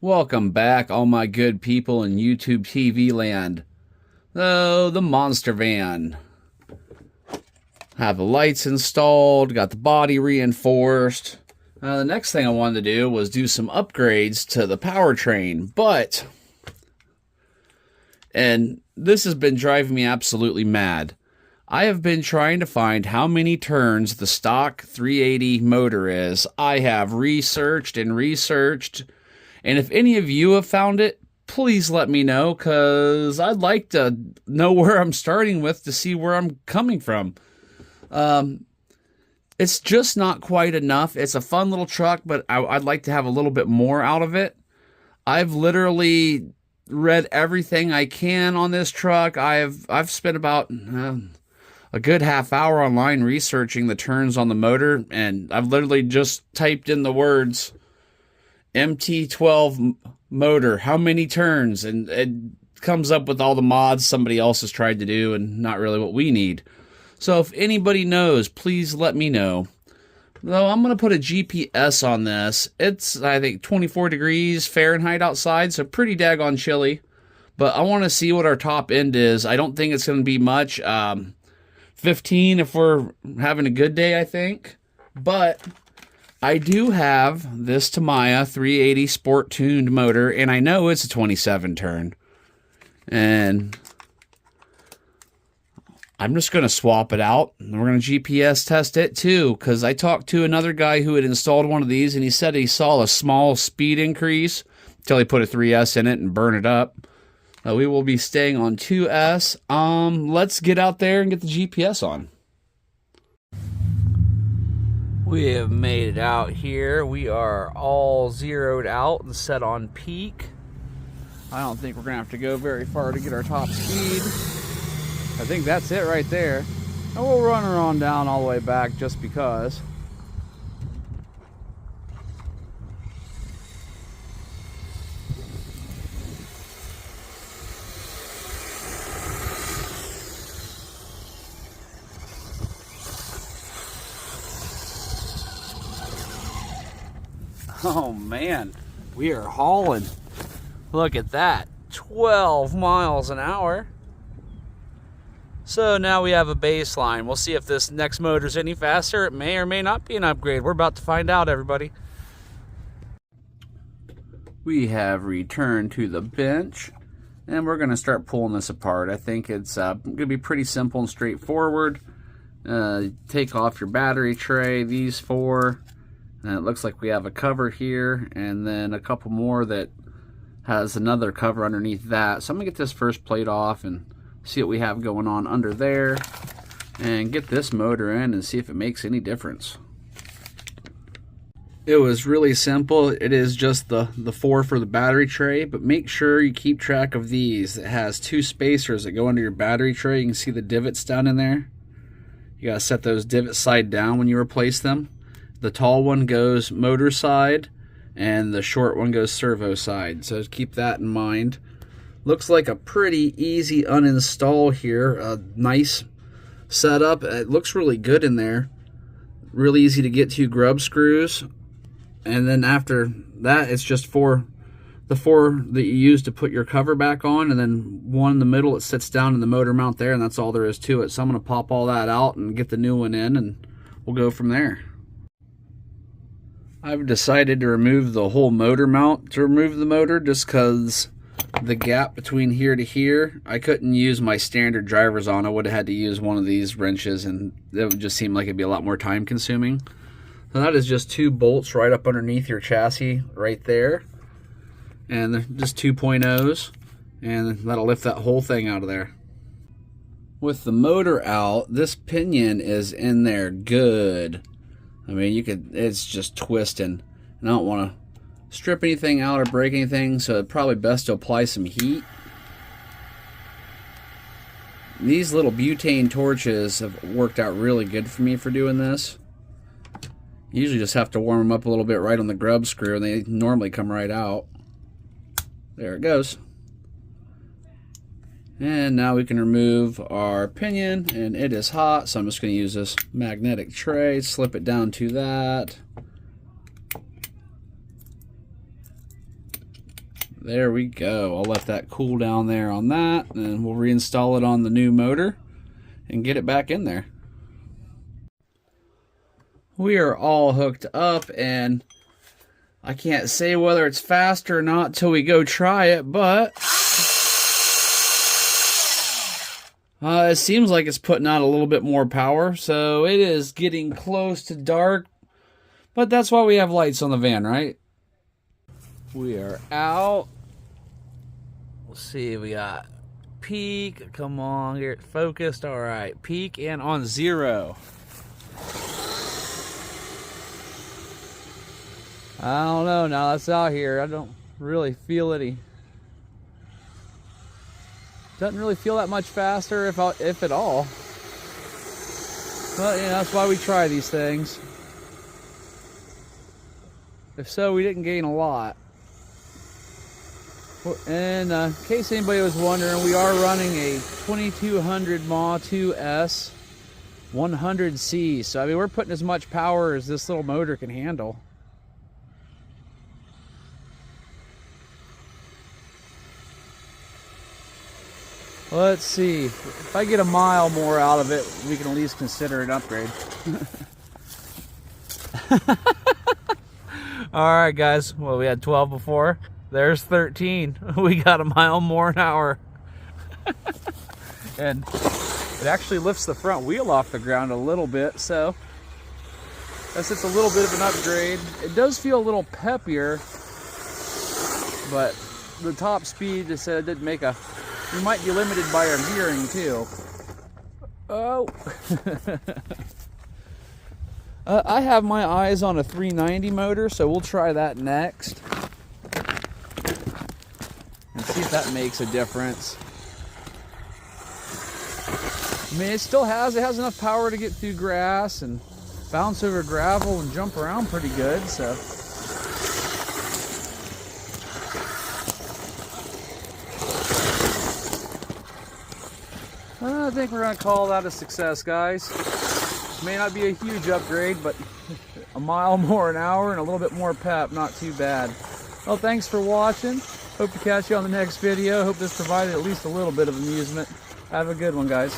Welcome back, all my good people in YouTube TV land. Oh, the Monster Van. Have the lights installed, got the body reinforced. The next thing I wanted to do was do some upgrades to the powertrain, and this has been driving me absolutely mad. I have been trying to find how many turns the stock 380 motor is. I have researched and researched. And if any of you have found it, please let me know, because I'd like to know where I'm starting with to see where I'm coming from. It's just not quite enough. It's a fun little truck, but I'd like to have a little bit more out of it. I've literally read everything I can on this truck. I've spent about a good half hour online researching the turns on the motor, and I've literally just typed in the words MT12 motor, how many turns, and it comes up with all the mods somebody else has tried to do and not really what we need. So if anybody knows, please let me know. Though I'm going to put a GPS on this. It's, I think, 24 degrees Fahrenheit outside, so pretty daggone chilly. But I want to see what our top end is. I don't think it's going to be much. 15 if we're having a good day, I think. But I do have this Tamiya 380 sport tuned motor, and I know it's a 27 turn. And I'm just going to swap it out, and we're going to GPS test it too, because I talked to another guy who had installed one of these, and he said he saw a small speed increase until he put a 3S in it and burn it up. We will be staying on 2S. Let's get out there and get the GPS on. We have made it out here. We are all zeroed out and set on peak. I don't think we're going to have to go very far to get our top speed. I think that's it right there. And we'll run her on down all the way back just because. Oh man, we are hauling. Look at that, 12 miles an hour. So now we have a baseline. We'll see if this next motor's any faster. It may or may not be an upgrade. We're about to find out, everybody. We have returned to the bench, and we're going to start pulling this apart. I think it's going to be pretty simple and straightforward. Take off your battery tray, these four. And it looks like we have a cover here, and then a couple more that has another cover underneath that. So I'm going to get this first plate off and see what we have going on under there, and get this motor in and see if it makes any difference. It was really simple. It is just the four for the battery tray, but make sure you keep track of these. It has two spacers that go under your battery tray. You can see the divots down in there. You got to set those divots side down when you replace them. The tall one goes motor side, and the short one goes servo side. So keep that in mind. Looks like a pretty easy uninstall here. A nice setup. It looks really good in there. Really easy to get to grub screws. And then after that, it's just the four that you use to put your cover back on, and then one in the middle that sits down in the motor mount there, and that's all there is to it. So I'm going to pop all that out and get the new one in, and we'll go from there. I've decided to remove the whole motor mount to remove the motor, just because the gap between here to here, I couldn't use my standard drivers on. I would have had to use one of these wrenches, and it would just seem like it'd be a lot more time consuming. So that is just two bolts right up underneath your chassis right there, and they're just 2.0s, and that'll lift that whole thing out of there. With the motor out, this pinion is in there good. I mean, it's just twisting, and I don't want to strip anything out or break anything, so it's probably best to apply some heat. These little butane torches have worked out really good for me for doing this. You usually just have to warm them up a little bit right on the grub screw, and they normally come right out. There it goes. And now we can remove our pinion, and it is hot, so I'm just going to use this magnetic tray, slip it down to that. There we go. I'll let that cool down there on that, and we'll reinstall it on the new motor and get it back in there. We are all hooked up, and I can't say whether it's fast or not till we go try it, but it seems like it's putting out a little bit more power, so it is getting close to dark, but that's why we have lights on the van, right? We are out. Let's see, we got peak. Come on, get focused. All right, peak and on 0. I don't know, now that's out here. I don't really feel any. Doesn't really feel that much faster, if at all. But, you know, that's why we try these things. If so, we didn't gain a lot. And in case anybody was wondering, we are running a 2200 MA2S 100C. So, I mean, we're putting as much power as this little motor can handle. Let's see. If I get a mile more out of it, we can at least consider an upgrade. Alright guys, well, we had 12 before. There's 13. We got a mile more an hour. And it actually lifts the front wheel off the ground a little bit, so that's just a little bit of an upgrade. It does feel a little peppier, but the top speed, they said, did make a... We might be limited by our gearing too. Oh. I have my eyes on a 390 motor, so we'll try that next. And see if that makes a difference. I mean, it has enough power to get through grass and bounce over gravel and jump around pretty good, so. I think we're going to call that a success, guys. May not be a huge upgrade, but a mile more an hour and a little bit more pep, not too bad. Well, thanks for watching. Hope to catch you on the next video. Hope this provided at least a little bit of amusement. Have a good one, guys.